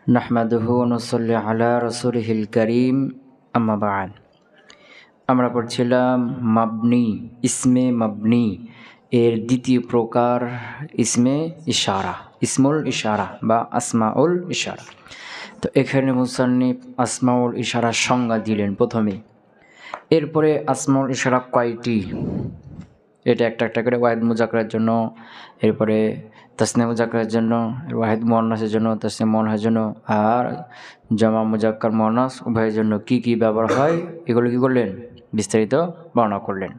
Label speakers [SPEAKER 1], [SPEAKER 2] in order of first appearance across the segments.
[SPEAKER 1] নাহমাদুহু ওয়া নুসাল্লি আলা রাসূলিহিল কারীম আম্মা বা'দ। আমরা পড়ছিলাম মাবনি, ইসমে মাবনি এর দ্বিতীয় প্রকার ইসমে ইশারা, ইসমুল ইশারা বা আসমাউল ইশারা। তো এখানে মুসান্নিফ আসমাউল ইশারার সংজ্ঞা দিলেন প্রথমে। এরপরে আসমাউল ইশারা কয়টি, এটা একটা একটা করে ওয়াহিদ মুজাক্কারের জন্য, এরপরে তাসনিয়া মুজাক্কারের জন্য, ওয়াহিদ মুআন্নাসের জন্য, তাসনিয়া মুআন্নাসের জন্য, আর জামা মুজাক্কার মুআন্নাস উভয়ের জন্য কি কি ব্যবহার হয় এগুলো কি করলেন, বিস্তারিত বর্ণনা করলেন।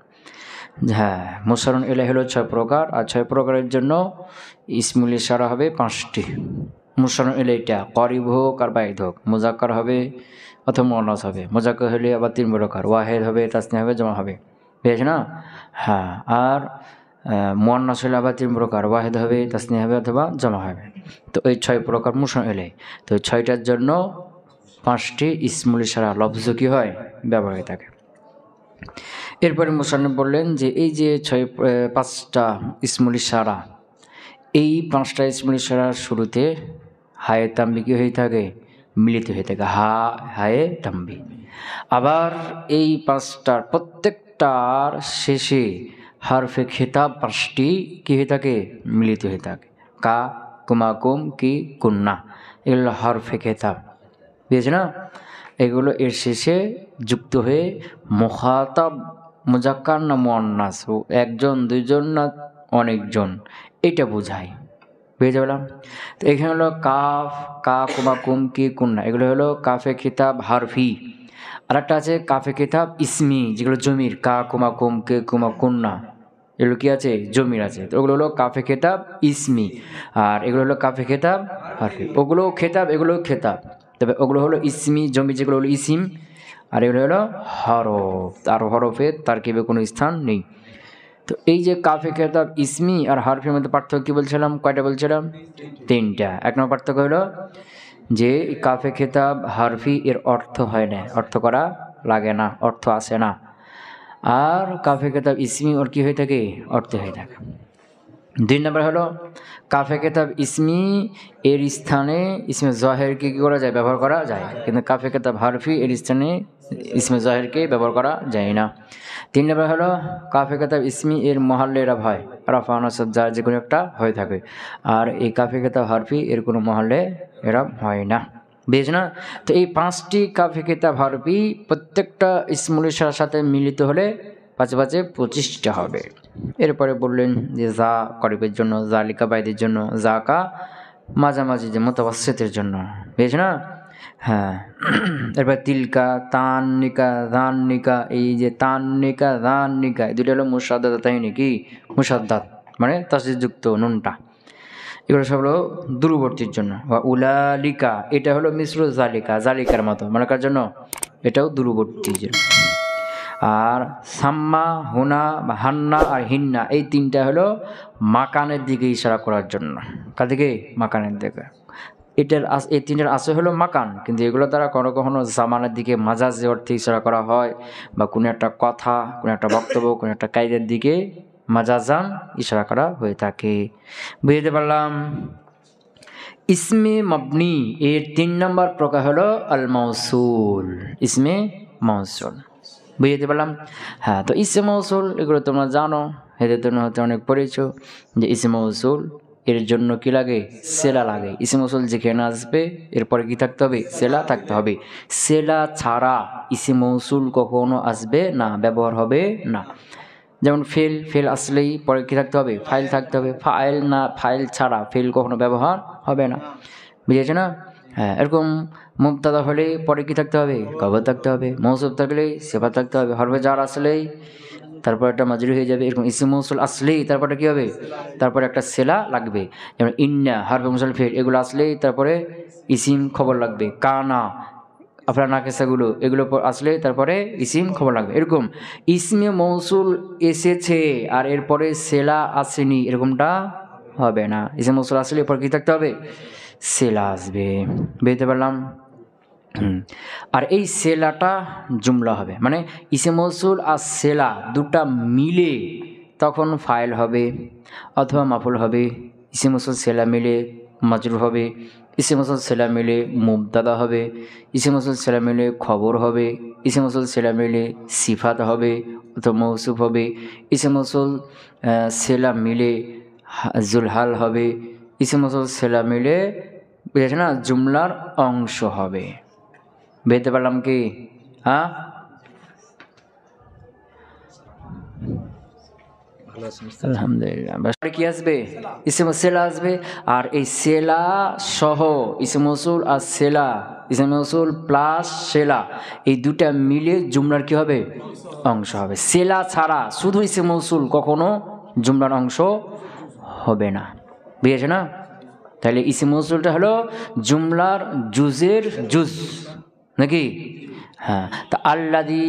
[SPEAKER 1] হ্যাঁ, মুসারুন ইলাইহি হলো 6 প্রকার, আর 6 প্রকারের জন্য ইসমুল ইশারা হবে 5টি। মুসারুন ইলাইহিটা করিব হোক আর বাইদ হোক, মুজাক্কার হবে অথবা মুআন্নাস হবে। মুজাক্কার হলে আবার 3 প্রকার, ওয়াহিদ হবে, তাসনিয়া হবে, জামা হবে, বুঝেছ না? হ্যাঁ, আর মুআন্নাস হলে আবার 3 প্রকার, ওয়াহিদ হবে, তাসনিয়া হবে অথবা জামা হবে। তো এই 6 প্রকার মুসারুন ইলাইহি। তো 6টার জন্য 5টি ইসমুল ইশারা লফজ কি হয়, ব্যবহার হয়ে থাকে। এরপরে মুসান্নিফ বললেন যে এই যে 5টা ইসমুল ইশারা, এই 5টা ইসমুল ইশারার শুরুতে হায়ে তাম্বি কি হয়ে থাকে, মিলিত হয়ে থাকে, হায়ে তাম্বি। আবার এই 5টার প্রত্যেকটার শেষে হারফে খেতাব 5টি কি হয়ে থাকে, মিলিত হয়ে থাকে। কা, কুমা, কুম, কি, কুন্না, এগুলো হারফে খেতাব, বুঝেছ না? এগুলো এর শেষে যুক্ত হয়ে মুখাতাব মুজাক্কার না মুআন্নাস, একজন, দুইজন না অনেকজন, এটা বোঝায়, বুঝে যাবলাম। তো এখানে হলো কাফ, কা, কুমা, কুম, কি, কুন্না, এগুলো হলো কাফে কিতাব হারফি। আর একটা আছে কাফে কিতাব ইসমি, যেগুলো জমির, কা, কুমা, কুম, কে, কুমা, কুন্না, এগুলো কি আছে, জমির আছে। তো ওগুলো হলো কাফে খেতাব ইসমি, আর এগুলো হলো কাফে খেতাব হারফি। ওগুলো খেতাব, এগুলো খেতাব, তবে ওগুলো হলো ইসমি জমি, যেগুলো হলো ইসিম, আর এগুলো হলো হরফ, আর হরফের তারকিবে কোনো স্থান নেই। তো এই যে কাফে খেতাব ইসমি আর হারফের মধ্যে পার্থক্য কী বলছিলাম, কয়টা বলছিলাম, 3টা। এক নম্বর পার্থক্য হলো যে কাফে খেতাব হারফি এর অর্থ হয় না, অর্থ করা লাগে না, অর্থ আসে না। আর কাফে খেতাব ইসমি ওর কী হয়ে থাকে, অর্থ হয়ে থাকে। 2 নম্বর হলো কাফে কেতাব ইসমি এর স্থানে ইসমে জাহেরকে কী করা যায়, ব্যবহার করা যায়, কিন্তু কাফে কেতাব হারফি এর স্থানে ইসমে জাহেরকে ব্যবহার করা যায় না। 3 নম্বর হলো কাফে কেতাব ইসমি এর মহাল্লে এরা হয়, রাফা নাসব যার যে কোনো একটা হয়ে থাকে, আর এই কাফে কেতাব হারফি এর কোনো মহাল্লে এরা হয় না, বুঝ না? তো এই 5টি কাফে কেতাব হারফি প্রত্যেকটা ইসমুল ইশারার সাথে মিলিত হলে 5 5 25টা হবে। এরপরে বললেন যে যা করিবের জন্য, জালিকা বাইদের জন্য, জাকা মাঝামাঝি যে মুতাওয়াসসিতের জন্য, বুঝেছ না? হ্যাঁ, এরপর তিলকা, তান্নিকা, দান্নিকা, এই যে তান্নিকা দান্নিকা এই দুটো হলো মুসাদ্দাত, তাই নাকি মুসাদ্দাত মানে তাসদীদযুক্ত নুনটা, এগুলো সব হলো দূরবর্তীর জন্য। বা উলালিকা, এটা হলো মিসরু জালিকা, জালিকার মতো, মানে কার জন্য, এটাও দূরবর্তীর জন্য। আর সাম্মা, হুনা বা হান্না আর হিন্না, এই 3টা হলো মাকানের দিকে ইশারা করার জন্য। কার দিকে, মাকানের দিকে। এই 3টার আসে হলো মাকান, কিন্তু এগুলো দ্বারা কখনো কখনো জামানের দিকে মাজাজি অর্থে ইশারা করা হয়, বা কোনো একটা কথা, কোনো একটা বক্তব্য, কোনো একটা কায়দার দিকে মাজাজান ইশারা করা হয়ে থাকে। বুঝতে পারলাম? ইসমে মাবনি এর 3 নম্বর প্রকার হলো আল মাউসুল, ইসমে মাউসুল, বুঝতে পারলাম? হ্যাঁ, তো ইসমে মাউসুল এগুলো তোমরা জানো, এদের জন্য হতে অনেক পরিচয় যে ইসমে মাউসুল এর জন্য কি লাগে, সেলা লাগে। ইসমে মাউসুল যেখানে আসবে এরপরে কি থাকতে হবে, সেলা থাকতে হবে। সেলা ছাড়া ইসমে মাউসুল কখনো আসবে না, ব্যবহার হবে না। যেমন ফেল, ফেল আসলেই পরে কী থাকতে হবে, ফাইল থাকতে হবে। ফাইল না, ফাইল ছাড়া ফেল কখনো ব্যবহার হবে না, বুঝেছো না? হ্যাঁ, এরকম মুবতাদা হলে পরে কী থাকতে হবে, খবর থাকতে হবে। মৌসুফ থাকলে সিফাত থাকতে হবে। হরফে জার আসলেই তারপর একটা মাজরুর হয়ে যাবে। এরকম ইসম মৌসুল আসলেই তারপরে কী হবে, তারপরে একটা সেলা লাগবে। যেমন ইন্না, হরফে মুসল, ফেল, এগুলো আসলেই তারপরে ইসিম খবর লাগবে। কানা, আপনার নাকেসাগুলো, এগুলো আসলে তারপরে ইসিম খবর লাগবে। এরকম ইসমে মৌসুল এসেছে আর এরপরে সেলা আসেনি, এরকমটা হবে না। ইসমে মৌসুল আসলে এরপর কী থাকতে হবে, সেলা আসবে, বুঝতে পারলাম? আর এই সেলাটা জুমলা হবে, মানে ইসমে মৌসুল আর সেলা দুটা মিলে তখন ফাইল হবে অথবা মাফুল হবে। ইসমে মৌসুল সেলা মিলে মাজরুর হবে, ইসে মৌসুল সেলা মিলে মুবতাদা হবে, ইসে মৌসুল সেলা মিলে খবর হবে, ইসে মৌসুল সেলা মিলে সিফাত হবে অথবা মৌসুফ হবে, ইসে মৌসুল সেলা মিলে জুলহাল হবে, ইসে মৌসুল সেলা মিলে বুঝেছে না জুমলার অংশ হবে। বুঝতে পারলাম কি? হ্যাঁ, আলহামদুলিল্লাহ। কি আসবে? ইসম সেলা আসবে। আর এই সেলা সহ ইসম মৌসুল আর সেলা, ইসম মৌসুল প্লাস সেলা, এই দুটা মিলে জুমলার কি হবে? অংশ হবে। সেলা ছাড়া শুধু ইসম মৌসুল কখনো জুমলার অংশ হবে না। বুঝেছে না? তাহলে ইসম মৌসুলটা হলো জুমলার জুজের জুজ নাকি? হ্যাঁ। তা আল্লাদি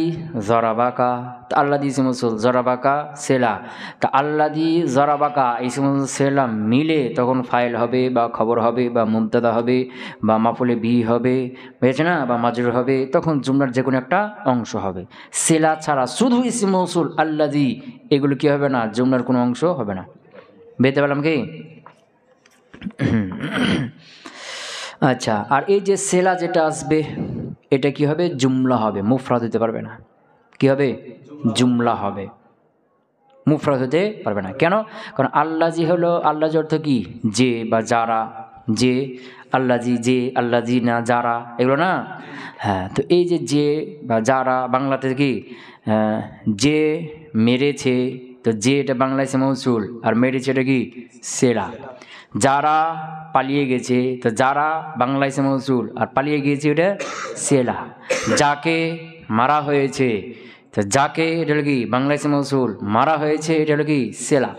[SPEAKER 1] জরাবাকা, তা আল্লাদি ইসম মৌসুল, জরাবাকা সেলা, তা আল্লাদি জরাবাকা ইসম মৌসুল সেলা মিলে তখন ফাইল হবে বা খবর হবে বা মুবতাদা হবে বা মাফুলে বি হবে, বুঝেছে না, বা মাজরুর হবে, তখন জুমলার যে কোনো একটা অংশ হবে। সেলা ছাড়া শুধু ইসম মৌসুল আল্লাদি এগুলো কি হবে না? জুমলার কোনো অংশ হবে না। বুঝতে পারলাম কি? আচ্ছা, আর এই যে সেলা যেটা আসবে এটা কি হবে? জুমলা হবে, মুফরাদ হতে পারবে না। কি হবে? জুমলা হবে, মুফরাদ হতে পারবে না। কেন? কারণ আল্লাজি হলো, আল্লাজি অর্থ কি? যে বা যারা, যে আল্লাজি, যে আল্লাজি না যারা, এগুলো না? হ্যাঁ, তো এই যে বা যারা বাংলাতে কি যে মেরেছে, তো যে এটা বাংলায় সে মৌসুল, আর মেরেছে এটা কি? সেলা। যারা পালিয়ে গেছে, তো যারা বাংলায় সে মৌসুল, আর পালিয়ে গিয়েছে এটা সেলা। যাকে মারা হয়েছে, তো যাকে এটা হলো কি? বাংলায় সে মৌসুল, মারা হয়েছে এটা হলো কি? সেলা।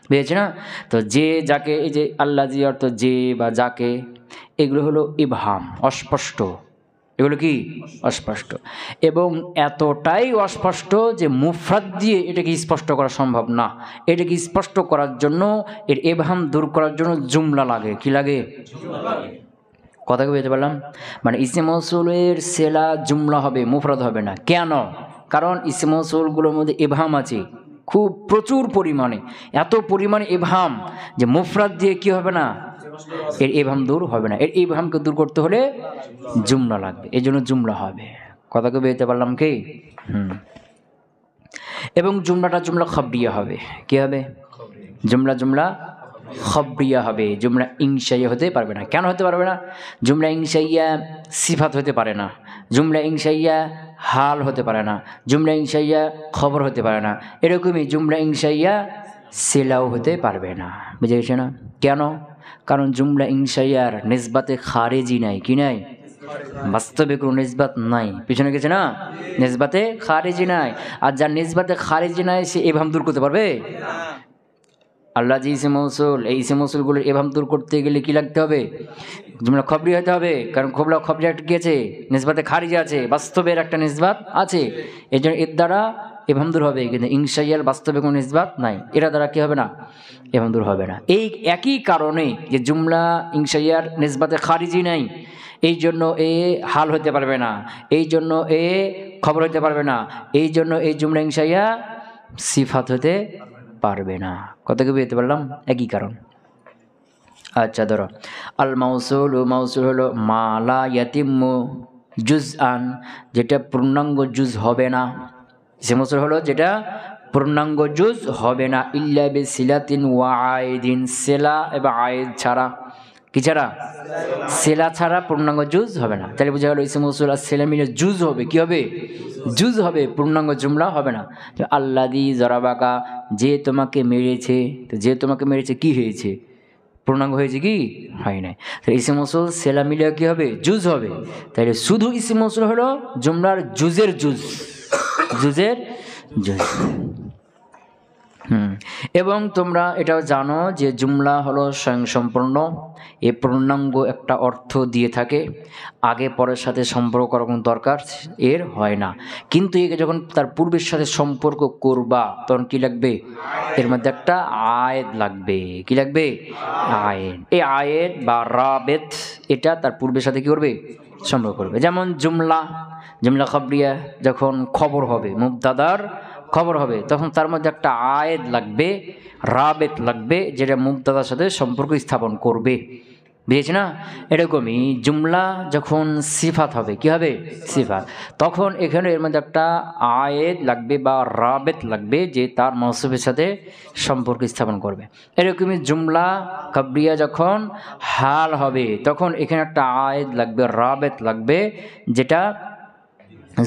[SPEAKER 1] বুঝেছে না? তো যে যাকে, এই যে আল্লাজি অর্থ যে বা যাকে, এগুলো হলো ইবহাম, অস্পষ্ট। এগুলো কি? অস্পষ্ট। এবং এতটাই অস্পষ্ট যে মুফরাদ দিয়ে এটাকে স্পষ্ট করা সম্ভব না। এটাকে স্পষ্ট করার জন্য, এর ইবহাম দূর করার জন্য জুমলা লাগে। কি লাগে? কথা কি বুঝতে পারলাম? মানে ইসম মৌসুলের সেলা জুমলা হবে, মুফরাদ হবে না। কেন? কারণ ইসম মৌসুলগুলোর মধ্যে ইবহাম আছে খুব প্রচুর পরিমাণে, এত পরিমাণে ইবহাম যে মুফরাদ দিয়ে কি হবে না? এর ইবহাম দূর হবে না। এর ইবহামকে দূর করতে হলে জুমলা লাগবে, এই জন্য জুমলা হবে। কথা কি বুঝতে পারলাম কি? এবং জুমলাটা জুমলা খবরিয়া হবে। কি হবে? জুমলা খবরিয়া হবে। জুমলা ইনশাইয়া হতে পারবে না। কেন হতে পারবে না? জুমলা ইনশাইয়া সিফাত হতে পারে না, জুমলা ইনশাইয়া হাল হতে পারে না, জুমলা ইনশাইয়া খবর হতে পারে না। এরকমই জুমলা ইনশাইয়া সেলাও হতে পারবে না। বুঝে গেছে না? কেন? কারণ জুমলা ইনশাইয়ার নিসবাতে খারেজি নাই। কি নাই? বাস্তবে কোনো নিসবাত নাই। পিছনে গেছে না? নিসবাতে খারেজি নাই। আর যার নিসবাতে খারেজি নাই সে ইবহাম দূর করতে পারবে? আল্লাহ যে ইসে মৌসুল, এই ইসে মৌসুলগুলোর ইবহাম দূর করতে গেলে কি লাগতে হবে? জুমলা খবরি হতে হবে। কারণ খবরি একটা কি আছে? নিসবাতে খারিজ আছে, বাস্তবের একটা নিসবাত আছে। এই জন্য এর দ্বারা ইবহাম দূর হবে। কিন্তু ইনশাইয়ার বাস্তবে কোনো নিসবাত নাই, এরা দ্বারা কি হবে না? ইবহাম দূর হবে না। এই একই কারণে যে জুমলা ইনশাইয়ার নিসবাতে খারিজি নাই, এই জন্য এ হাল হতে পারবে না, এই জন্য এ খবর হতে পারবে না, এই জন্য এই জুমলা ইনশাইয়া সিফাত হতে পারবে না। কত কি বুঝতে পারলাম? একই কারণ। আচ্ছা, ধরো আল মাউসুল, ও মাউসুল হলো মালা ইয়াতিম্মু জুজআন, যেটা পূর্ণাঙ্গ জুজ হবে না। সে মাউসুল হলো যেটা পূর্ণাঙ্গ জুজ হবে না। ইল্লা বিসিলাতিন ওয়া আইদিন, সেলা এবং আয়েদ ছাড়া। কি ছাড়া? সেলা ছাড়া পূর্ণাঙ্গ জুজ হবে না। তাহলে বোঝা গেল ইসম মৌসুল আর সেলা মিলে জুজ হবে। কি হবে? জুজ হবে, পূর্ণাঙ্গ জুমলা হবে না। আল্লাদি জরাবাকা, যে তোমাকে মেরেছে, তো যে তোমাকে মেরেছে কি হয়েছে? পূর্ণাঙ্গ হয়েছে কি? হয় নাই। তাহলে ইসম মৌসুল সেলা মিলে কি হবে? জুজ হবে। তাহলে শুধু ইসম মৌসুল হলো জুমলার জুজের জুজ, জুজের জুজ। এবং তোমরা এটাও জানো যে জুমলা হলো স্বয়ংসম্পূর্ণ। এ পূর্ণাঙ্গ একটা অর্থ দিয়ে থাকে, আগে পরের সাথে সম্পর্ক করার কোনো দরকার এর হয় না। কিন্তু একে যখন তার পূর্বের সাথে সম্পর্ক করবা তখন কি লাগবে? এর মধ্যে একটা আয়েদ লাগবে। কি লাগবে? আয়েদ। এই আয়েদ বা রাবেত এটা তার পূর্বের সাথে কি করবে? সম্পর্ক করবে। যেমন জুমলা খবরিয়া যখন খবর হবে, মুবতাদার খবর হবে, তখন তার মধ্যে একটা আয়েদ লাগবে, রাবেত লাগবে, যেটা মুবতাদার সাথে সম্পর্ক স্থাপন করবে। বুঝেছি না? এরকমই জুমলা যখন সিফাত হবে, কি হবে? সিফাত। তখন এখানে এর মধ্যে একটা আয়েদ লাগবে বা রাবেত লাগবে, যে তার মৌসুফের সাথে সম্পর্ক স্থাপন করবে। এরকমই জুমলা খাবরিয়া যখন হাল হবে, তখন এখানে একটা আয়েদ লাগবে, রাবেত লাগবে, যেটা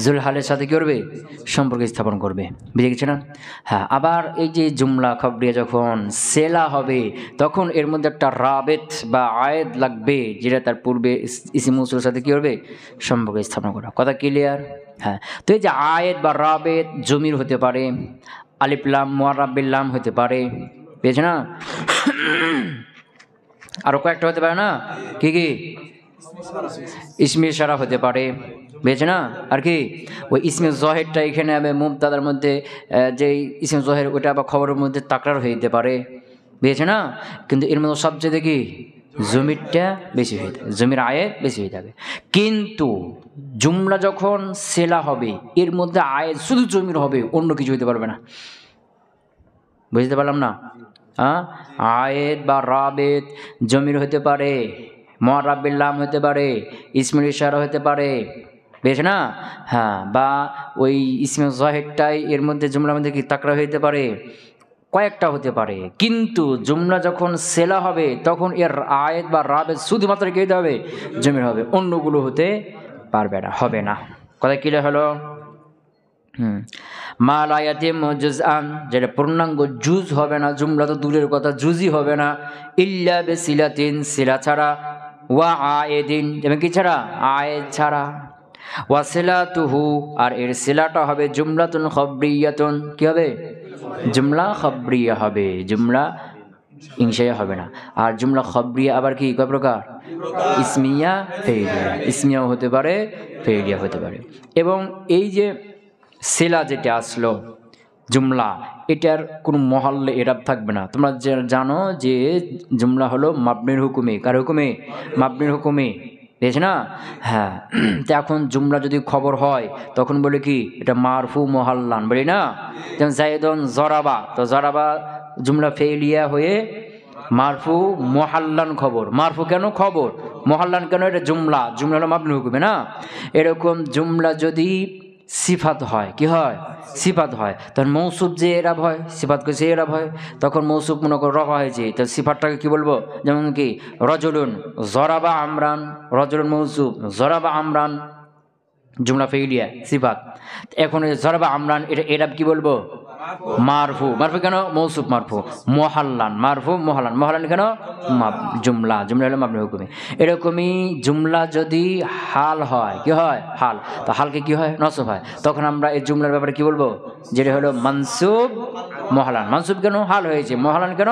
[SPEAKER 1] জুল হালের সাথে কী করবে? সম্পর্ক স্থাপন করবে। বুঝে গেছে না? হ্যাঁ। আবার এই যে জুমলা খাবরিয়া যখন সেলা হবে, তখন এর মধ্যে একটা রাবেত বা আয়েদ লাগবে, যেটা তার পূর্বে ইসিম মৌসুলের সাথে কী করবে? সম্পর্ক স্থাপন করা। কথা ক্লিয়ার? হ্যাঁ। তো এই যে আয়েদ বা রাবেত জমির হতে পারে, আলিফ লাম মুআররাবিল লাম হতে পারে, বুঝেছে না? আরও কয়েকটা হতে পারে না? কি কি? ইসমে ইশারা হতে পারে, বুঝেছে না? আর কি ওই ইসমে জহেরটা এখানে আমি মুবতাদার মধ্যে যে ইসমে জহের, ওটা আবার খবরের মধ্যে তাকরার হয়ে যেতে পারে, বুঝেছে না? কিন্তু এর মধ্যে সবচেয়ে কি জমিরটা বেশি হয়ে থাকে, জমির আয়েত বেশি হয়ে যাবে। কিন্তু জুমলা যখন সেলা হবে, এর মধ্যে আয়েত শুধু জমির হবে, অন্য কিছু হতে পারবে না। বুঝতে পারলাম না? হ্যাঁ, আয়েত বা রাবেত জমির হতে পারে, মুআররাবিল লাম হতে পারে, ইসমুল ইশারা হতে পারে, বেশ না? হ্যাঁ। বা ওই ইসমে জাহিরটাই এর মধ্যে জুমলার মধ্যে কি তাকরা হইতে পারে, কয়েকটা হতে পারে। কিন্তু জুমলা যখন সেলা হবে, তখন এর আয়েত বা রাবেত শুধুমাত্র কি হতে হবে? জমির হবে, অন্যগুলো হতে পারবে না, হবে না। কথা ক্লিয়ার হলো? মা লা ইয়াতিমু জুজআন, যেটা পূর্ণাঙ্গ জুজ হবে না, জুমলা তো দূরের কথা, জুজই হবে না, ইল্লা বিসিলাতিন, সিলা ছাড়া, ওয়া আয়েদিন, যেমন কি ছাড়া? আয়েদ ছাড়া, ওয়া সিলাতুহু, আর এর সিলাটা হবে জুমলাতুন খাবরিয়াতুন, কি হবে? জুমলা খাবরিয়া হবে, জুমলা ইনশাইয়া হবে না। আর জুমলা খাবরিয়া আবার কি কয় প্রকার? ইসমিয়া, ফেইলিয়া। ইসমিয়াও হতে পারে, ফেইলিয়া হতে পারে। এবং এই যে সেলা যেটা আসলো জুমলা, এটার কোনো মহল্লে এরাব থাকবে না। তোমরা জানো যে জুমলা হলো মাবনির হুকুমে। কার হুকুমে? মাবনির হুকুমে, বুঝেছ না? হ্যাঁ। তো এখন জুমলা যদি খবর হয়, তখন বলে কি এটা মারফু মহাল্লান, বলি না? যেমন জাইদুন জরাবা, তো জরাবা জুমলা ফেইলিয়া হয়ে মারফু মহাল্লান খবর। মারফু কেন খবর? মহাল্লান কেন? এটা জুমলা, জুমলা হলো মাবনির হুকুমে না? এরকম জুমলা যদি সিফাত হয়, কি হয়? সিফাত হয়, তখন মৌসুফ যে এরাব হয়, সিফাতকে সে এরাব হয়। তখন মৌসুফ মনে করো রফা হয়েছে, তো সিফাতটাকে কি বলবো? যেমন কি রজুলুন জরাবা আমরান, রজুলুন মৌসুফ, জরাবা আমরান জুমলা ফেইলিয়া সিফাত। এখন জরাবা আমরান, এটা এরাব কি বলবো? মারফু। মারফু কেন? মৌসুফ মারফু। মুহাল্লান, মারফু মুহাল্লান। মুহাল্লান কেন? জুমলা, জুমলা হলো মাবনির হুকুমে। এরকমই জুমলা যদি হাল হয়, কি হয়? হাল। তো হালকে কি হয়? নসব হয়। তখন আমরা এই জুমলার ব্যাপারে কি বলবো? যেটা হলো মানসুব মুহাল্লান। মানসুব কেন? হাল হয়েছে। মুহাল্লান কেন?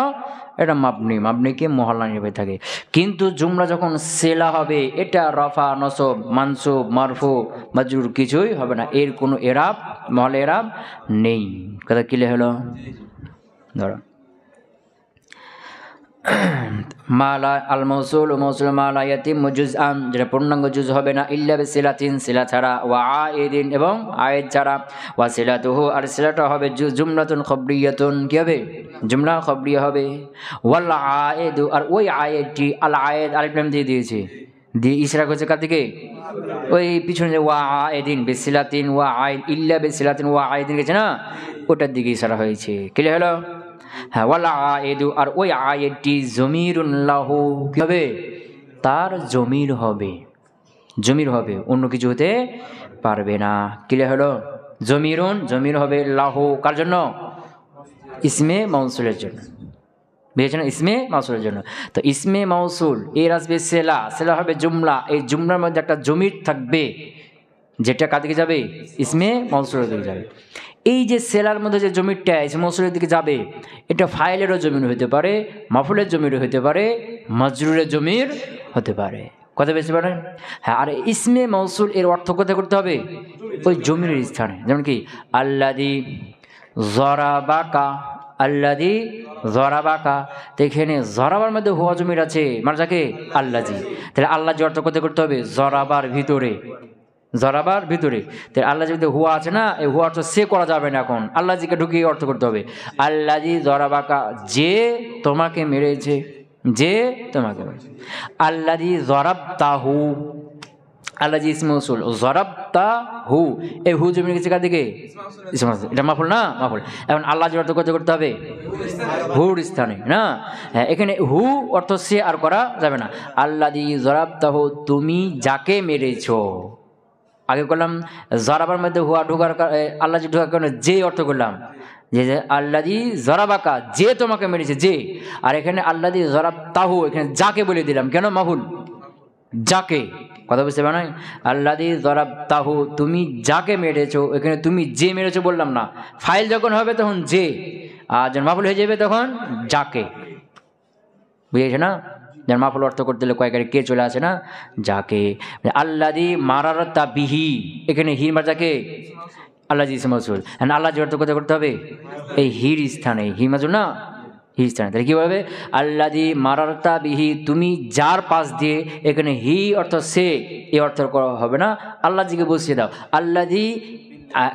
[SPEAKER 1] এটা মাবনি, মাবনিকে মুহাল্লান হিসেবে থাকে। কিন্তু জুমলা যখন সেলা হবে, এটা রফা, নসব, মানসুব, মারফু, মাজরুর কিছুই হবে না, এর কোনো এরাব, মহল এরাব নেই। কথা ক্লিয়ার হলো? ধরো মালা আল মৌসুল, মৌসুল মালা ইয়াতিমু জুজআন, যেটা পূর্ণাঙ্গ জুজ হবে না, ইল্লা বিসিলাতিন, সিলা ছাড়া, ওয়া আয়েদিন, এবং আয়েদ ছাড়া, ওয়া সিলাতুহু, আর সিলাটা হবে জুমলাতুন খাবরিয়াতুন, কি হবে? জুমলা খাবরিয়া হবে। ওয়াল আয়েদু, আর ওই আয়েদটি, আল আয়েদ আলিফ লাম দিয়ে দিয়েছে, দিয়ে ইশারা করছে কার দিকে? ওই পিছনে যে ওয়া আয়েদিন বিসিলাতিন, ওয়া আয়েদ, ইল্লা বিসিলাতিন, ওয়া আয়েদিন গেছে না, ওটার দিকে ইশারা হয়েছে। ক্লিয়ার হলো? হ্যাঁ। ওয়াল আয়েদু, আর ওই আয়েদটি জমিরুন লাহু, কি হবে? তার জমির হবে, জমির হবে, অন্য কিছু হতে পারবে না। ক্লিয়ার হলো? জমিরুন, জমির হবে, লাহু কার জন্য? ইসমে মাউসুলের জন্য, বুঝেছেন? ইসমে মাউসুলের জন্য। তো ইসমে মাউসুল এর আসবে সেলা, সেলা হবে জুমলা, এই জুমলার মধ্যে একটা জমির থাকবে, যেটা কার দিকে যাবে? ইসমে মাউসুলের দিকে যাবে। এই যে সেলার মধ্যে যে জমিরটা ইসমে মাউসুলের দিকে যাবে, এটা ফাইলেরও জমির হতে পারে, মাফুলের জমির হতে পারে, মাজরুরের জমির হতে পারে। কথা বুঝতে পারেন? হ্যাঁ। আর ইসমে মাউসুল এর অর্থ কোথায় করতে হবে? ওই জমির স্থানে। যেমন কি আল্লাযী জরাবাকা, আল্লাযী জরাবাকা, তো এখানে জরাবার মধ্যে হুয়া জমির আছে, মানে যাকে? আল্লাযী। তাহলে আল্লাযী অর্থ কোথায় করতে হবে? জরাবার ভিতরে, জরাবার ভিতরে। তাই আল্লাযী যদি হুয়া আছে না, এই হুয়া অর্থ সে করা যাবে না, এখন আল্লাযীকে ঢুকিয়ে অর্থ করতে হবে। আল্লাযী জরাবাকা, যে তোমাকে মেরেছে, যে তোমাকে মেরেছে। আল্লাযী যারাবতাহু, আল্লাযী ইসমে মৌসুল, যারাবতাহু, এই হু জমিনে গেছে কার দিকে? ইসমে মৌসুল, এটা মাফুল না? মাফুল। এখন আল্লাহ যে অর্থ করতে হবে হুর স্থানে না। হ্যাঁ, এখানে হু অর্থ সে আর করা যাবে না। আল্লাযী যারাবতাহু, তুমি যাকে মেরেছো। আগে করলাম জরাবার মধ্যে হুয়া ঢোকার, আল্লাহ যে ঢোকার কারণে যে অর্থ করলাম, যে আল্লাযী জরাবাকা, যে তোমাকে মেরেছে, যে। আর এখানে আল্লাযী যারাবতাহু, এখানে যাকে বলে দিলাম, কেন? মাফুল, যাকে। কথা বুঝতে পারো? আল্লাযী যারাবতাহু, তুমি যাকে মেরেছো, এখানে তুমি যে মেরেছো বললাম না। ফাইল যখন হবে তখন যে, আর যখন মাফুল হয়ে যাবে তখন যাকে। বুঝেছে না? যার মাফুল অর্থ করতে হলে কয়েকবার কে চলে আসে না? যাকে। আল্লাযী মারারতা বিহি, এখানে হি মার যাকে? আল্লাযী ইসমে মৌসুল। আল্লাহ যে অর্থ করতে হবে এই হির স্থানে, হি মাজুল না, হি স্থানে। তাহলে কি হবে? আল্লাযী মারারতা বিহি, তুমি যার পাশ দিয়ে, এখানে হি অর্থ সে, এই অর্থ করা হবে না, আল্লাহজিকে বসিয়ে দাও। আল্লাযী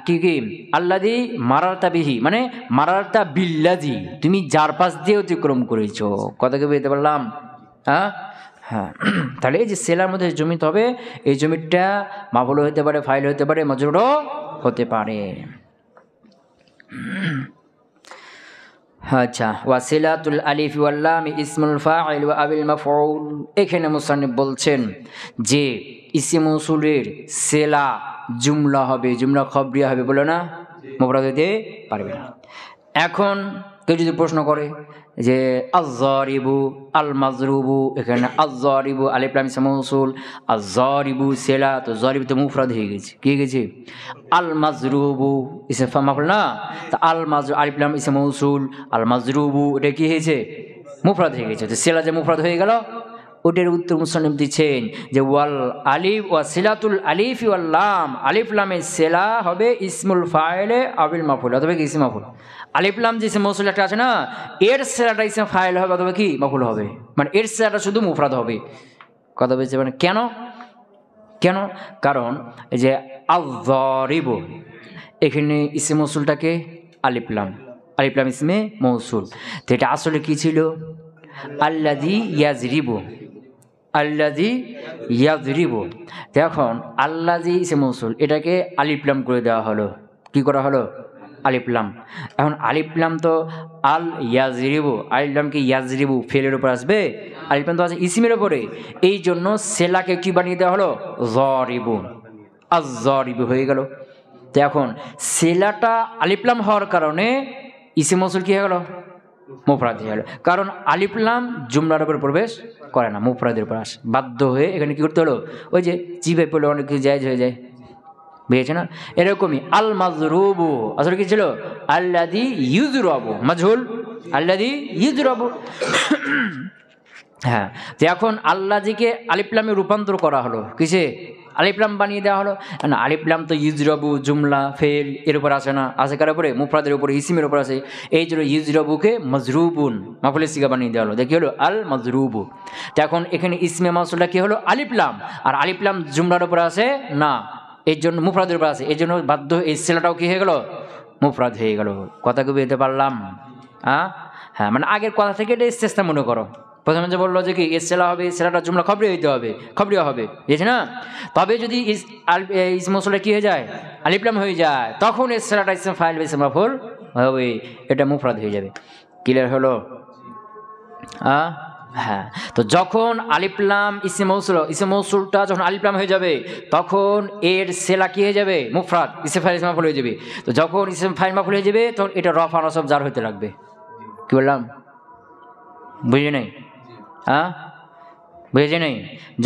[SPEAKER 1] কি আল্লাযী মারারতা বিহি মানে মারারতা বিল্লাযী, তুমি যার পাশ দিয়ে অতিক্রম করেছো। কথা কি বুঝতে পারলাম? হ্যাঁ হ্যাঁ। তাহলে এই যে সেলার মধ্যে জমিতে হবে, এই জমিটা মাফুল হতে পারে, ফাইল হতে পারে, মাজরুরও হতে পারে। আচ্ছা, ওয়াসিলাতুল আলিফ ওয়াল লাম ইসমুল ফাইল ওয়া আবিল মাফউল। এখানে মুসান্নিফ বলছেন যে ইসম মৌসুলের সেলা জুমলা হবে, জুমলা খবরিয়া হবে, বলো না, মুফরাদ হতে পারবে না। এখন কেউ যদি প্রশ্ন করে যে আয-যারিবু আল মাজরুবু, এখানে আয-যারিবু আলিফ লাম ইসম মৌসুল, আয-যারিবু সেলা, তো যারিবু তো মুফরাদ হয়ে গেছে, কি হয়ে গেছে? আল মাজরুবু ইসম মাফউল না, তো আল মাজরুব আলিফ লাম ইসম মৌসুল, আল মাজরুবু এটা কি হয়েছে? মুফরাদ হয়ে গেছে। তো সেলা যে মুফরাদ হয়ে গেল, ওটার উত্তর মুসান্নিফ দিচ্ছেন যে ওয়াল আলিফ ওয়া সিলাতুল আলিফ ওয়াল লাম, আলিফ লামের সেলা হবে ইসমুল ফাইলে আবিল মাফুল, অথবা কি ইসম মাফুল। আলিফ লাম যে ইসম মৌসুল একটা আছে না, এর সেলাটা ইসম ফাইল হবে, অথবা কি মাফুল হবে, মানে এর সেলাটা শুধু মুফরাদ হবে। কথা বলছে মানে কেন? কেন? কারণ এই যে আয-যারিবু, এখানে ইসম মৌসুলটাকে আলিফ লাম, আলিফ লাম ইসমে মৌসুল, তো এটা আসলে কি ছিল? আল্লাযী ইয়াজরিবু, আল্লাযী ইয়াজরিবু। এখন আল্লাযী ইসম মৌসুল, এটাকে আলিফ লাম করে দেওয়া হলো। কি করা হলো? আলিফ লাম। এখন আলিফ লাম তো আল ইয়াজরিবু, আলিফ লাম কি ইয়াজরিবু ফেলের উপর আসবে, আলিফ লাম তো আছে ইসমের উপরে, এই জন্য সেলাকে কি বানিয়ে দেওয়া হলো? যারিবু, আয-যারিবু হয়ে গেল। তো এখন সেলাটা আলিফ লাম হওয়ার কারণে ইসম মৌসুল কি হয়ে গেল? মুফরাদ হয়ে গেল। কারণ আলিফ লাম জুমলার উপর প্রবেশ করে না, মুফরাদের উপর আসে, বাধ্য হয়ে এখানে কি করতে হলো? ওই যে জিভে পড়লে অনেক কিছু জায়েজ হয়ে যায়, বুঝেছে না? এরকমই আল মাজরুবু আসলে কি ছিল? আল্লাযী ইউজরাবু, মাজহুল আল্লাযী ইউজরাবু। হ্যাঁ, তো এখন আল্লাযীকে আলিফ লামে রূপান্তর করা হলো, কিসে? আলিফ লাম বানিয়ে দেওয়া হলো। না, আলিফ লাম তো ইউজরাবু জুমলা ফেল এর উপর আসে না, আসে কার উপরে? মুফরাদের উপরে, ইসমের উপর আসে। এই জন্য ইউজরাবুকে মাজরুবুন মাফুলের সিগা বানিয়ে দেওয়া হলো, দেখি হলো আল মাজরুবু। তো এখন এখানে ইসমে মাউসুলটা কি হলো? আলিফ লাম, আর আলিফ লাম জুমলার উপর আসে না, এই জন্য মুফরাদের উপর আসে, এই জন্য বাধ্য এই সেলাটাও কি হয়ে গেল? মুফরাদ হয়ে গেল। কথা কি বুঝতে পারলাম? হ্যাঁ, মানে আগের কথা থেকে এটা চেষ্টা মনে করো। প্রথমে যে বললো যে কি এর সেলা হবে, সেলাটা জুমলা খবরি হইতে হবে, খবরিয়া হবে, বুঝেছি না? তবে যদি ইসম মৌসুলটা কি হয়ে যায়? আলিফ লাম হয়ে যায়, তখন এর সেলাটা ইসম ফাইল বা ইসম মাফউল হবে, এটা মুফরাদ হয়ে যাবে। ক্লিয়ার হলো? হ্যাঁ, তো যখন আলিফ লাম ইসম মৌসুল, ইসম মৌসুলটা যখন আলিফ লাম হয়ে যাবে, তখন এর সেলা কি হয়ে যাবে? মুফরাদ, ইসম ফাইল ইসম মাফউল হয়ে যাবে। তো যখন ইসম ফাইল মাফউল হয়ে যাবে, তখন এটা রফা নসব জার হইতে লাগবে। কি বললাম? বুঝে নেই? বুঝে নেই?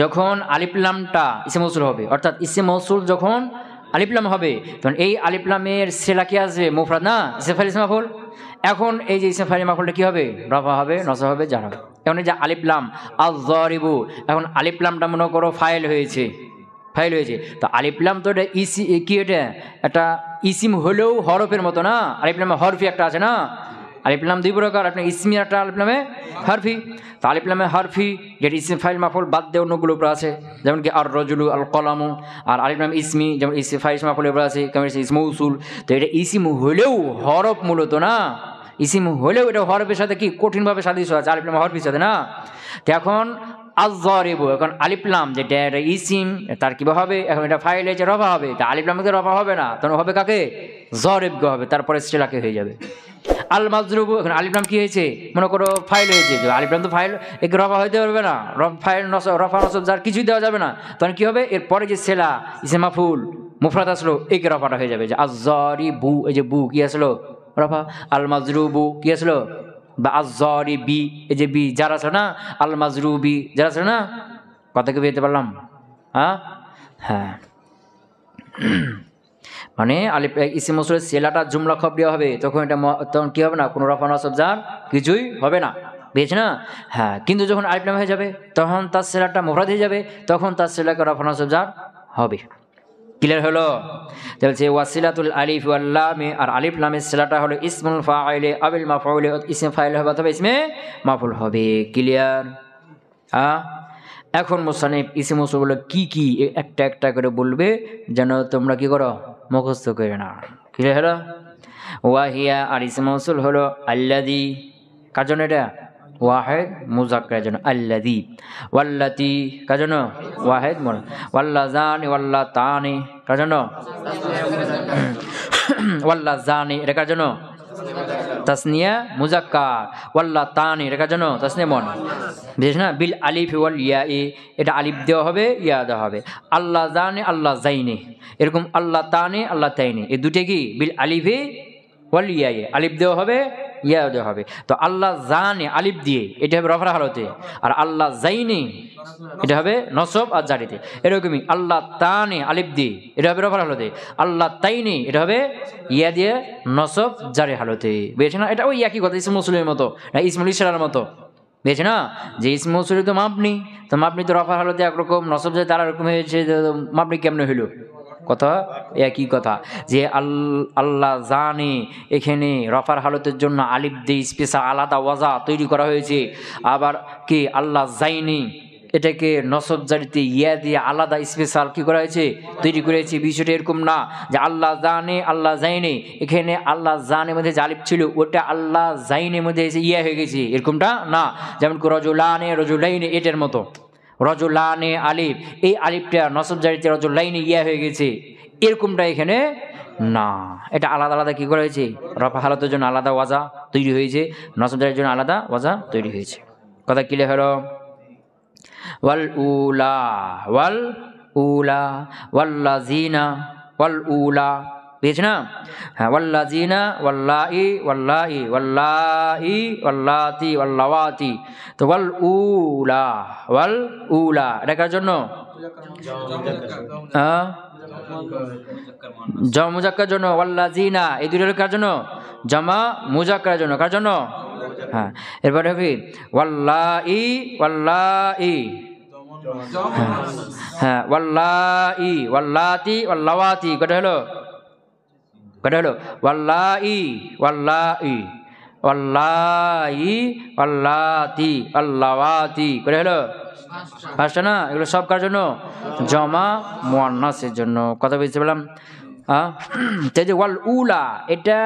[SPEAKER 1] যখন আলিফ লামটা ইসম মৌসুল হবে, অর্থাৎ ইসম মৌসুল যখন আলিফ লাম হবে, তখন এই আলিফ লামের সেলা কি আসবে? মুফরাদ না, ইসম ফাইল ইসম মাফউল। এখন এই যে ইসম ফাইল মাফউলটা কি হবে? রফা হবে, নসব হবে, জার হবে। এখন এই যে আলিফ লাম আয-যারিবু, এখন আলিফ লামটা মনে করো ফাইল হয়েছে, ফাইল হয়েছে, তো আলিফ লাম তো এটা ইসি কি, এটা একটা ইসিম হলেও হরফের মতো না, আলিফ লামে হরফি একটা আছে না, আলিফ লাম দুই প্রকার, আপনার ইসমি একটা আলিফ লামে হরফি। তো আলিফ লামে হরফি যেটা ইসম ফাইল মাফউল বাদ দিয়ে অন্যগুলোর উপর আছে, যেমন কি আর রজুলু আল কলামু। আর আলিফ লাম ইসমি যেমন ইসম ফাইল মাফউলের উপর আছে, কেমন ইসম মৌসুল। তো এটা ইসিম হলেও হরফ মূলত না, ইসিম হলেও এটা হরফের সাথে কি কঠিনভাবে সাদৃশ্য আছে, আলিফ লাম হরফের সাথে না। তো এখন আয-যারিবু, এখন আলিফ লাম যেটা এটা ইসিম, তার কি হবে, এখন এটা ফাইল হয়েছে রফা হবে, তা আলিফ লামকে রফা হবে না, তখন হবে কাকে, যারিবকে হবে, তারপরে সিলাকে হয়ে যাবে। আল মাজরুবু, এখন আলিফ লাম কি হয়েছে, মনে করো ফাইল হয়েছে, আলিফ লাম তো ফাইল, একে রফা হইতে পারবে না, ফাইল রফা নসব যার কিছুই দেওয়া যাবে না, তখন কি হবে, এরপরে যে সেলা ইসে মাফুল মুফরাদ আসলো, একে রফাটা হয়ে যাবে, যে আয-যারিবু, এই যে বু কি আসলো রফা, আল মাজরুবু কি আসলো বা আয-যারিবি, এই যে বি যার আছে না, আল মাজরুবি যার আছে না, কথা কি বুঝতে পারলাম? হ্যাঁ হ্যাঁ, মানে আলিফ ইসিম মৌসুলের সেলাটা জুমলা খবরিয়া হবে, তখন এটা তখন কি হবে না, কোনো রফা নসব জার কিছুই হবে না, বুঝেছ না? হ্যাঁ, কিন্তু যখন আলিফ লাম হয়ে যাবে তখন তার সেলাটা মুফরাদ হয়ে যাবে, তখন তার সেলাকে রফা নসব জার হবে। ক্লিয়ার হলো? বলছে ওয়াসিলাতুল আলিফ ওয়াল লাম, আর আলিফ লামের সিলাটা হলো ইসমুল ফাইলে আবিল মাফউলে, ইসমে ফাইল হবে অথবা ইসমে মাফউল হবে। ক্লিয়ার? এখন মুসান্নিফ ইসম মৌসুল বলে কি কি একটা একটা করে বলবে, যেন তোমরা কি করো, মুখস্থ করে না। ক্লিয়ার হলো? ওয়াহিয়া, আর ইসম মৌসুল হলো আল্লাযী, কার জন্য এটা, ওয়াহিদ মুযাক্কারের জন্য, আল্লাযী। ওয়াল্লাতী কার জন্য, ওয়াহিদ মুযাক্কার। ওয়াল্লাযানি ওয়াল্লাতানি কার জন্য, ওয়াল্লাযানি এটা কার জন্য, তাসনিয়া মুযাক্কার। ওয়াল্লাতানি এটা কার জন্য, তাসনিয়া মুযান্নাস। বুঝছ না? বিল আলিফ ওয়াল ইয়া, এটা আলিফ দেওয়া হবে, ইয়া দেওয়া হবে। আল্লাযানি আল্লাযাইনি, এরকম আল্লাতানি আল্লাতাইনি, এই দুটো কি বিল আলিফে ওয়াল ইয়া, আলিফ দেওয়া হবে, ইয়া দেওয়া হবে। তো আল্লাহ জানে আলিফ দিয়ে, এটা হবে রফা হালতে, আর আল্লাহ জাইনি এটা হবে নসব আর জারিতে। এরকমই আল্লাহ তানে আলিফ দিয়ে, এটা হবে রফা হালতে, আল্লাহ তাইনি এটা হবে ইয়া দিয়ে নসব জারি হালতে। বুঝেছ না? এটা ওই একই কথা, ইসমুল মৌসুলের মতো, না ইসমুল ইশারার মতো। বুঝেছ না? যে ইসমুল মৌসুল তো মাবনি, তো মাবনি তো রফা হালতে একরকম, নসব জারি তার এরকম হয়েছে, মাবনি কেমনে হইল? কথা একই কথা, যে আল্লাহ জানে এখানে রফার হালতের জন্য আলিফ দিয়ে স্পেশাল আলাদা ওয়াজা তৈরি করা হয়েছে, আবার কি আল্লাহ জাইনি এটাকে নসব জারিতে ইয়া দিয়ে আলাদা স্পেশাল কি করা হয়েছে, তৈরি করেছে। বিষয়টা এরকম না যে আল্লাহ জানে আল্লাহ জাইনে, এখানে আল্লাহ জানের মধ্যে যে আলিফ ছিল ওটা আল্লাহ জাইনের মধ্যে এসে ইয়া হয়ে গেছে, এরকমটা না। যেমন রজুলানে রজুলাইনে এটার মতো, রজুলানে আলিফ, এই আলিফটা নসব জারিতে রজুলাইনে ইয়া হয়ে গেছে, এরকমটা এখানে না। এটা আলাদা আলাদা কি করা হয়েছে, রফা হালতের জন্য আলাদা ওয়াজা তৈরি হয়েছে, নসব জারির জন্য আলাদা ওয়াজা তৈরি হয়েছে। কথা ক্লিয়ার হলো? ওয়াল উলা, ওয়াল উলা, ওয়াল্লাযিনা, ওয়াল উলা, বুঝছ না? হ্যাঁ, ওয়াল্লাযিনা ওয়াল্লাই ওয়াল্লাই ওয়াল্লাই ওয়াল্লাতি ওয়াল্লাওয়াতি। তো ওয়াল উলা, ওয়াল উলা এটা কার জন্য, জামা মুযাক্কার জন্য। ওয়াল্লাযিনা এই দুটোর কার জন্য, জামা মুযাক্কারের জন্য। কার জন্য? হ্যাঁ, এরপরে কি ওয়াল্লাই ওয়াল্লাই, হ্যাঁ ওয়াল্লাই ওয়াল্লাতি ওয়াল্লাওয়াতি, কটা হলো, কটা হলো, ওয়াল্লাই ওয়াল্লাই ওয়াল্লাই ওয়াল্লাতি ওয়াল্লাওয়াতি, কটা হলো, পাঁচটা না? এগুলো সব কার জন্য, জমা মুয়ান্নাসের জন্য। কথা বুঝতে পারলাম? তাই যে ওয়াল উলা এটা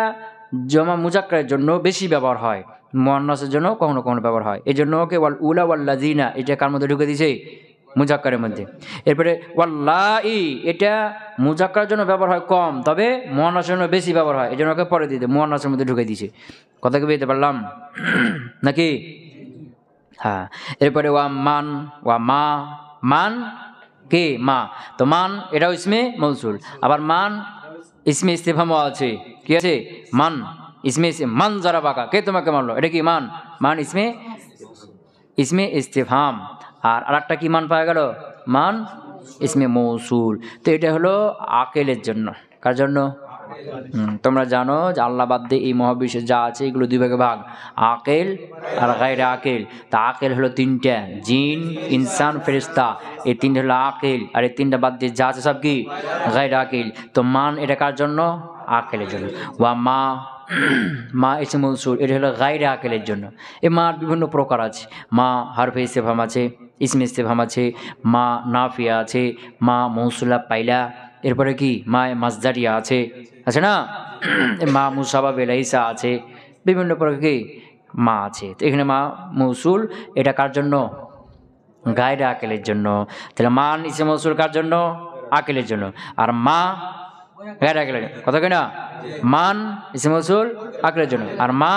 [SPEAKER 1] জমা মুযাক্কারের জন্য বেশি ব্যবহার হয়, মুয়ান্নাসের জন্য কখনো কখনো ব্যবহার হয়, এই জন্য ওকে ওয়াল উলা ওয়াল্লাযিনা এটা কার মধ্যে ঢুকে দিয়েছে, মুযাক্কারের মধ্যে। এরপরে ওয়াল্লাই এটা মুযাক্কারের জন্য ব্যবহার হয় কম, তবে মুয়ান্নাসের জন্য বেশি ব্যবহার হয়, এই জন্য ওকে পরে দিতে মুয়ান্নাসের মধ্যে ঢুকে দিয়েছে। কথা কি বুঝতে পারলাম নাকি? হ্যাঁ, এরপরে ওয়া মান, ওয়া মা, মান কে মা, তো মান এটাও ইসমে মৌসুল, আবার মান ইসমে ইস্তিফহামও আছে। কি আছে? মান ইসমে, মান যারা বাঁকা, কে তোমাকে মারলো, এটা কি মান, মান ইসমে, ইসমে ইস্তিফহাম। আর আরেকটা কি মান পাওয়া গেল, মান ইসমে মৌসুল। তো এটা হলো আকেলের জন্য। কার জন্য? তোমরা জানো যে আল্লাহ বাদ দিয়ে এই মহাবিশ্বে যা আছে এগুলো দুই ভাগে ভাগ, আকেল আর গায়রে আকেল। তা আকেল হলো তিনটা, জিন ইনসান ফেরেশতা, এই তিনটা হলো আকেল, আর এই তিনটা বাদ দিয়ে যা আছে সব কি গায়রে আকেল। তো মান এটা কার জন্য? আকেলের জন্য। ওয়া মা, মা ইসমে মৌসুল, এটা হলো গায়রে আকেলের জন্য। এই মার বিভিন্ন প্রকার আছে, মা হারফে ইস্তিফহাম আছে, ইসমে ইস্তিফহাম আছে, মা নাফিয়া আছে, মা মৌসুলা পাইলা, এরপরে কি মা মাজদারিয়া আছে, আছে না? মা মুসাবা বেলাইসা আছে, বিভিন্ন প্রকার কি মা আছে। তো এখানে মা মৌসুল, এটা কার জন্য? গায়রে আকেলের জন্য। তাহলে মান ইসে মৌসুল কার জন্য? আকেলের জন্য। আর মা গায়রে আকেলের, কথা কিনা? মান ইসে মৌসুল আকেলের জন্য, আর মা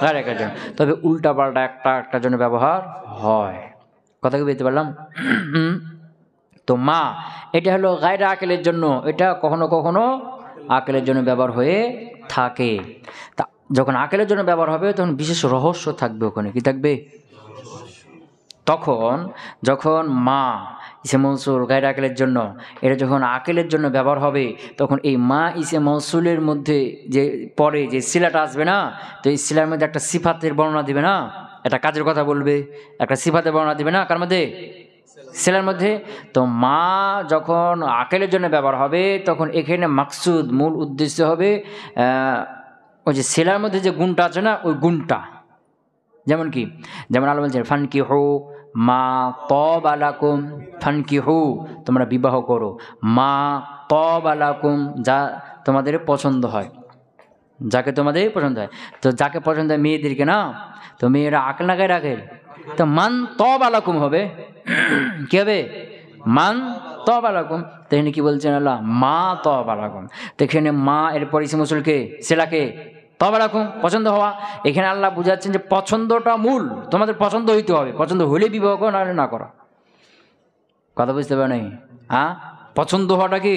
[SPEAKER 1] গায়রে আকেলের জন্য। তবে উল্টা পাল্টা একটা জন্য ব্যবহার হয়। কথা কি বুঝতে পারলাম? তো মা এটা হলো গায়রে আকেলের জন্য, এটা কখনো কখনো আকেলের জন্য ব্যবহার হয়ে থাকে। তা যখন আকেলের জন্য ব্যবহার হবে তখন বিশেষ রহস্য থাকবে ওখানে। কি থাকবে? তখন যখন মা ইসে মৌসুল গায়রে আকেলের জন্য, এটা যখন আকেলের জন্য ব্যবহার হবে, তখন এই মা ইসে মৌসুলের মধ্যে যে পরে যে সিলাটা আসবে না, তো এই সিলার মধ্যে একটা সিফাতের বর্ণনা দিবে না, একটা কাজের কথা বলবে, একটা সিফাতের বর্ণনা দিবে না, কার মধ্যে? সিলার মধ্যে। তো মা যখন আকেলের জন্য ব্যবহার হবে তখন এখানে মাকসুদ মূল উদ্দেশ্য হবে ওই যে সিলার মধ্যে যে গুণটা আছে না, ওই গুণটা। যেমন কি, যেমন আল্লাহ বলছেন ফানকিহু মা তাবা লাকুম, ফানকিহু তোমরা বিবাহ করো, মা তাবা লাকুম যা তোমাদের পছন্দ হয়, যাকে তোমাদের পছন্দ হয়। তো যাকে পছন্দ হয় মেয়েদেরকে না, তো মেয়েরা আকেল না গায়ে রাখেল, তো মান তাবা লাকুম হবে। কি হবে? মান তাবা লাকুম। তো এখানে কি বলছেন আল্লাহ? মা তাবা লাকুম। তো এখানে মা এরপর ইসে মৌসুলকে সিলাকে তবে রাখুন পছন্দ হওয়া। এখানে আল্লাহ বুঝাচ্ছেন যে পছন্দটা মূল, তোমাদের পছন্দ হইতে হবে, পছন্দ হলে বিবাহ করো, নাহলে না করো। কথা বুঝতে পারে নাই? হ্যাঁ, পছন্দ হওয়াটা কি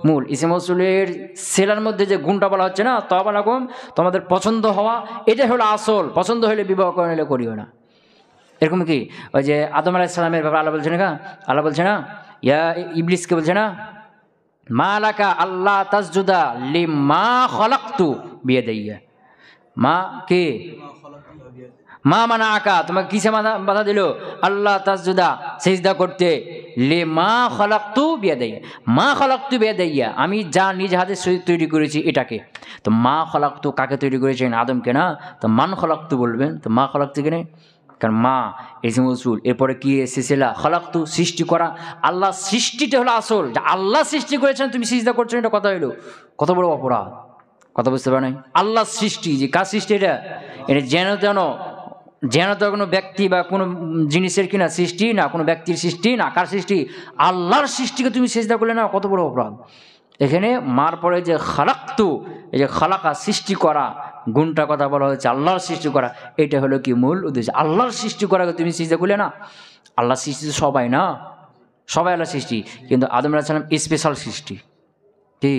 [SPEAKER 1] মূল। ইসে মৌসুলের সেলার মধ্যে যে গুণটা বলা হচ্ছে না, তবে রাখুন তোমাদের পছন্দ হওয়া, এটা হলো আসল। পছন্দ হলে বিবাহ করে, নিলে করিও না। এরকম কি ওই যে আদম আলাইহিস সালামের ব্যাপারে আল্লাহ বলছে না, আল্লাহ বলছে না ইয়া ইবলিসকে বলছে না, মা লাকা আল্লাহ তাসজুদা লিমা খলাকতু বিয়াদাইয়া। মা কে? মা মানা আকা, তোমাকে কিসে বাধা দিল? আল্লাহ তাসজুদা সিজদা করতে, লিমা খলাকতু বিয়াদাইয়া, মা খলাকতু বিয়াদাইয়া, আমি যা নিজ হাতে তৈরি করেছি এটাকে। তো মা খলাকতু কাকে তৈরি করেছেন? আদমকে না। তো মান খলাকতু বলবেন, তো মা খলাকতু কেন? কারণ মা ইসে মৌসুল, এরপরে কি এসেছিলা? খলাকতু, সৃষ্টি করা। আল্লাহ সৃষ্টিটা হলো আসল, যে আল্লাহ সৃষ্টি করেছেন, তুমি সিজদা করছো, এটা কথা হইলো কত বড় অপরাধ। কথা বুঝতে পারে নাই? আল্লাহ সৃষ্টি, যে কার সৃষ্টি এটা? এটা যেন তো কোনো ব্যক্তি বা কোনো জিনিসের কিনা সৃষ্টি না, কোনো ব্যক্তির সৃষ্টি না, কার সৃষ্টি? আল্লাহর সৃষ্টিকে তুমি সিজদা করলে না, কত বড় অপরাধ। এখানে মার পরে যে খালাক্তু, এই যে খালাকা সৃষ্টি করা গুণটা কথা বলা হয়েছে, আল্লাহর সৃষ্টি করা, এটা হলো কি মূল উদ্দেশ্য। আল্লাহর সৃষ্টি করাকে তুমি সিজদা করলে না। আল্লাহর সৃষ্টি তো সবাই না, সবাই আল্লাহর সৃষ্টি, কিন্তু আদম আলাইহিস সালাম স্পেশাল সৃষ্টি। কি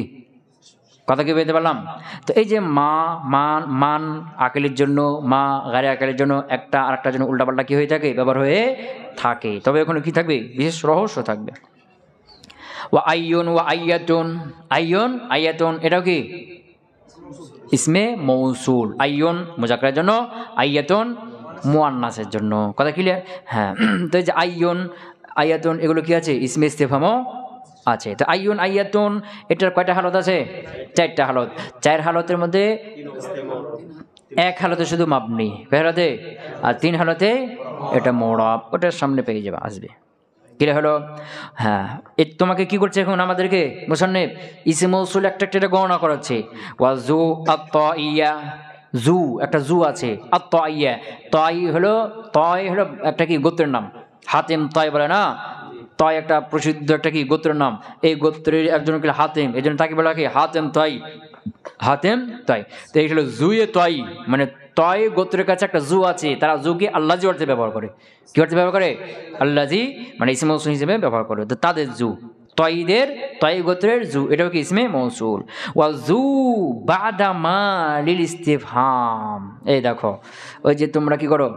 [SPEAKER 1] কথা কি বলতে পারলাম? তো এই যে মা মান আকেলের জন্য, মা গায়রে আকেলের জন্য, একটা আর একটা জন্য উল্টাপাল্টা কি হয়ে থাকে, ব্যবহার হয়ে থাকে। তবে ওখানে কি থাকবে? বিশেষ রহস্য থাকবে। ওয়া আইয়ুন ওয়া আইয়াতুন, আইয়ুন আইয়াতুন এটাও কি ইসমে মৌসুল। আইয়ুন মুজাক্কারের জন্য, আইয়াতুন মুয়ান্নাসের জন্য। কথা ক্লিয়ার? হ্যাঁ। তো এই যে আইয়ুন আইয়াতুন এগুলো কি আছে? ইসমে ইস্তেফহামও আছে। তো আইয়ুন আইয়াতুন এটার কয়টা হালত আছে? 4টা হালত। 4 হালতের মধ্যে 1 হালতে শুধু মাবনি, কয় হালতে? আর 3 হালতে এটা মুরাব। ওটার সামনে পেয়ে যাবে, আসবে। কিরে হলো? হ্যাঁ, তোমাকে কি করছে এখন আমাদেরকে মুসান্নিফ? ইসে মৌসুল একটা একটা গণনা করাচ্ছে। ওয়া জু আত-তাইয়া, জু একটা জু আছে, আত-তাইয়া, তাই হলো একটা কি গোত্রের নাম। হাতিম তাই বলে না, তাই একটা প্রসিদ্ধ একটা কি গোত্রের নাম। এই গোত্রের একজন কি হাতিম, এই জন্য তাকে বলা কি হাতিম তাই, হাতিম তাই। তো এই হলো জুয়ে তাই, মানে তয় গোত্রের কাছে একটা জু আছে, তারা জুকে আল্লাহজি অর্থে ব্যবহার করে। কি অর্থে ব্যবহার করে? আল্লাহজি, মানে ইসমে মৌসুল হিসেবে ব্যবহার করে। তো তাদের জু, তয়দের তয় গোত্রের জু, এটাও কি ইসমে মৌসুল। ওয়া জু বাদা মা লিল ইস্তিফহাম। এই দেখো, ওই যে তোমরা কি করো,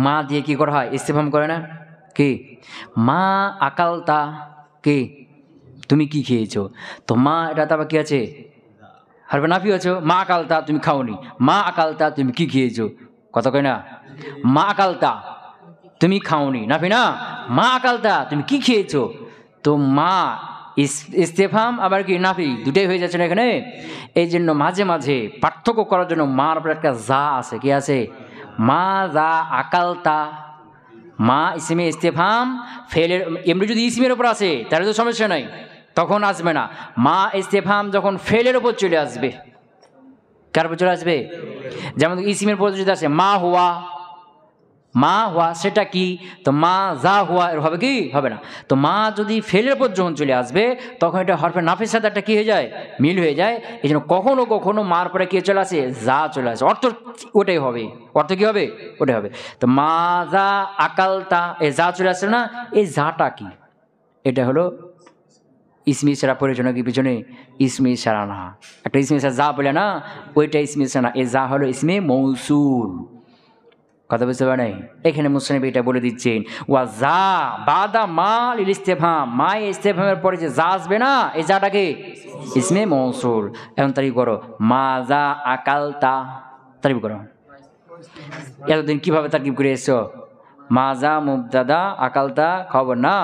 [SPEAKER 1] মা দিয়ে কি করা হয়? ইস্তিফহাম করে না? কি মা আকালতা, কি তুমি কি খেয়েছো? তো মা এটা তো আবার কি আছে? হারবে নাফি আছো। মা আকালতা তুমি খাওনি, মা আকালতা তুমি কি খেয়েছো? কথা কয় না? মা আকালতা তুমি খাওনি, নাফি না। মা আকালতা তুমি কি খেয়েছো? তো মা ইস্তেফাম আবার কি নাফি, দুটাই হয়ে যাচ্ছে না এখানে। এই জন্য মাঝে মাঝে পার্থক্য করার জন্য মার উপরে একটা যা আছে। কি আছে? মা যা আকালতা, মা ইসমে ইস্তেফাম ফেলের, এমনি যদি ইসমের উপর আসে তাহলে তো সমস্যা নাই, তখন আসবে না। মা ইস্তেফাম যখন ফেলের উপর চলে আসবে, কার উপর চলে আসবে? যেমন ইসমের পরে যদি আসে মা হুয়া, মা হুয়া সেটা কি, তো মা যা হুয়া এর হবে কি, হবে না। তো মা যদি ফেলের পর যখন চলে আসবে তখন এটা হরফে নাফের সাথে একটা কি হয়ে যায়, মিল হয়ে যায়। এই জন্য কখনো কখনো মার পরে কে চলে আসে, যা চলে আসে, অর্থ ওটাই হবে, অর্থ কি হবে, ওটাই হবে। তো মা যা আকালতা, এ যা চলে আসছে না, এই যাটা কি, এটা হলো ইসমি ইশারা প্রয়োজন কি পিছনে, ইসমি ইশারা না। একটা ইসমি ইশারা যা বলে না, ওইটা ইসমি ইশারা না, এ যা হলো ইসমে মৌসুল। কথা বুঝতে পারে নাই? এখানে মুসলিম এটা বলে দিচ্ছেন, ওয়া যা বাদা মা লিল ইস্তেফহাম, মা ইস্তেফহামের পরে যে যা আসবে না, এই যাটাকে ইসমে মৌসুল। এখন তারিফ করো, মা যা আকালতা, তারিফ করো। এতদিন কিভাবে তারিফ করে এসছো, মাজা মুবতাদা আকালতা খবর না,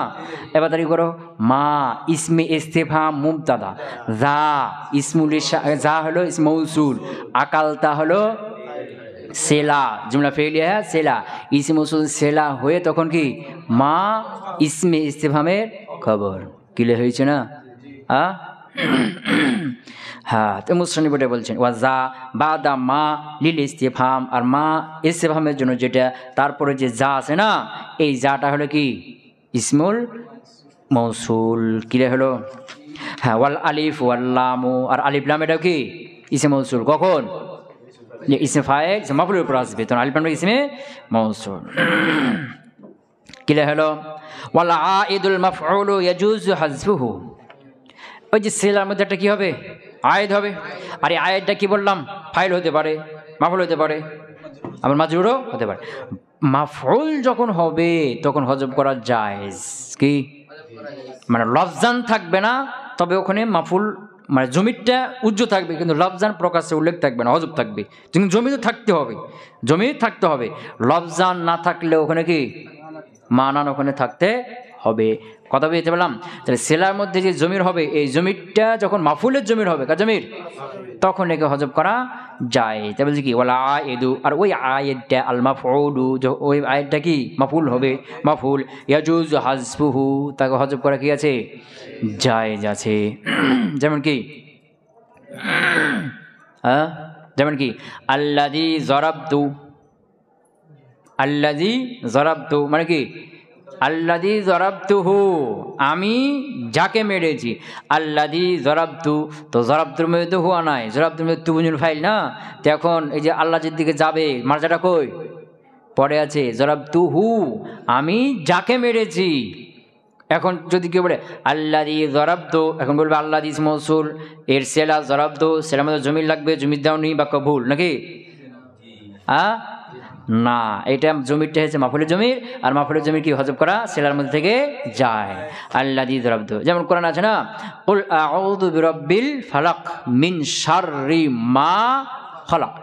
[SPEAKER 1] এবার তারিফ করো, মা ইসমে ইস্তেফহাম মুবতাদা, যা ইসমুল যা হলো ইসম মৌসুল, আকালতা হলো সেলা, জুমলা ফেলিয়া সেলা, ইসমে মৌসুল সেলা হয়ে তখন কি মা ইসমে ইস্তেফহামের খবর। ক্লিয়ার হয়েছে না? হ্যাঁ, তো মুসলিম বটে বলছেন ওয়াজা বাদা মা লিল ইস্তেফহাম, আর মা ইস্তেফহামের জন্য যেটা তারপরে যে যা আছে না, এই যাটা হলো কি ইসমুল মৌসুল। ক্লিয়ার হলো? হ্যাঁ, ওয়াল আলিফ ওয়াল লামু, আর আলিফ লাম এটাও কি ইসমে মৌসুল। কখন? ইসমে ফাইল মাফউলের উপর আসবে, তখন আলিফ লাম ইসমে মৌসুল। ক্লিয়ার হলো? ওয়াল আইদুল মাফউলু ইয়াজুজু হাযফুহু, ওই যে সেলার মধ্যে একটা কি হবে, আয়েদ হবে। আর এই আয়েদটা কি বললাম, ফাইল হতে পারে, মাফউল হতে পারে, আবার মাজরুরও হতে পারে। মাফউল যখন হবে তখন হজব করা জায়েজ, কি মানে লফজান থাকবে না, তবে ওখানে মাফউল মানে জমিরটা উজ্জ্ব থাকবে, কিন্তু লফজান প্রকাশ্যে উল্লেখ থাকবে না, হজব থাকবে। কিন্তু জমি তো থাকতে হবে, জমি থাকতে হবে, লফজান না থাকলে ওখানে কি মানান ওখানে থাকতে হবে। কথা বলতে বললাম, তাহলে সেলার মধ্যে যে জমির হবে, এই জমিরটা যখন মাফুলের জমির হবে, কার জমির, তখন একে হজব করা যায়। তাই বলছে কি ওয়ালা আয়েদু, আর ওই আয়েদটা আল মাফউলু, ওই আয়েদটা কি মাফুল হবে, মাফুল ইয়াজুজ হাযফুহু, তাকে হজব করা কি আছে, জায়েজ আছে। যেমন কি যেমন কি আল্লাযী যরাবতু, আল্লাযী যরাবতু মানে কি আল্লাযী যরাবতুহু, আমি যাকে মেরেছি, আল্লাযী যরাবতু, তো যরাবতুর মধ্যে তো হুয়া নাই, যরাবতুর মধ্যে তুবুনুল ফাইল না, তো এখন এই যে আল্লাহর দিকে যাবে, মার্জাটা কই পড়ে আছে, যরাবতুহু আমি যাকে মেরেছি। এখন যদি কেউ বলে আল্লাযী যরাবতু, এখন বলবে আল্লাযী ইসম মৌসুল, এর সেলা যরাবতু, সেলার মধ্যে জমির লাগবে, জমির দাওনি বা কবুল নাকি না, এটা জমিরটা হচ্ছে মাফুলের জমির, আর মাফুলের জমির কি হজব করা সেলার মধ্যে থেকে যায়। আল্লাযী যরাবতু, যেমন কোরআন আছে না, কুল আউযু বিরাব্বিল ফালাক মিন শাররি মা খালাক,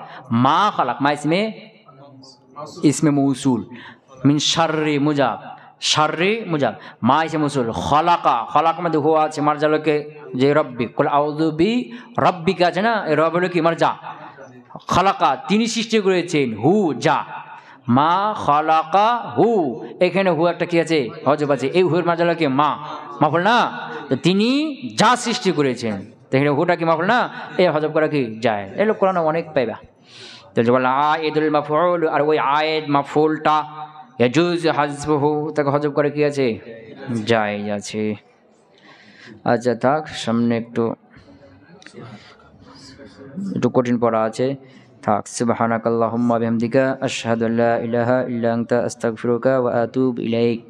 [SPEAKER 1] মা খালাক মা ইসমে মৌসুল, মিন শাররি মুজাব, শাররি মুজাব, মা ইসমে মৌসুল, খালাকা, খালাক মধ্যে হুয়া আছে, মারজালকে যে রব্বি, কুল আউযু বি রব্বিকা আছে না, এই রব হলো কি মারজা, খালাকা তিনি সৃষ্টি করেছেন, হু যা, মা খালাকা হু, এখানে হু একটা কি আছে, হজব আছে, এই হুয়ের মাঝালা কি মা, মাফুল না, তো তিনি যা সৃষ্টি করেছেন, তো এখানে হুটা কি মাফুল না, এই হজব করা কি যায়। এগুলো কোরআনে অনেক পাইবা। তো বলে আয়েদুল মাফউল, আর ওই আয়েদ মাফউলটা ইয়াজুজ হাযফুহু, তাকে হজব করে কি আছে, জায়েজ আছে। আচ্ছা থাক, সামনে একটু কঠিন পড়া আছে, থাক। সুবহানাকাল্লাহুম্মা বিহামদিকা আশহাদু আল্লা ইলাহা ইল্লা আনতা আস্তাগফিরুকা ওয়া আতুবু ইলাইক।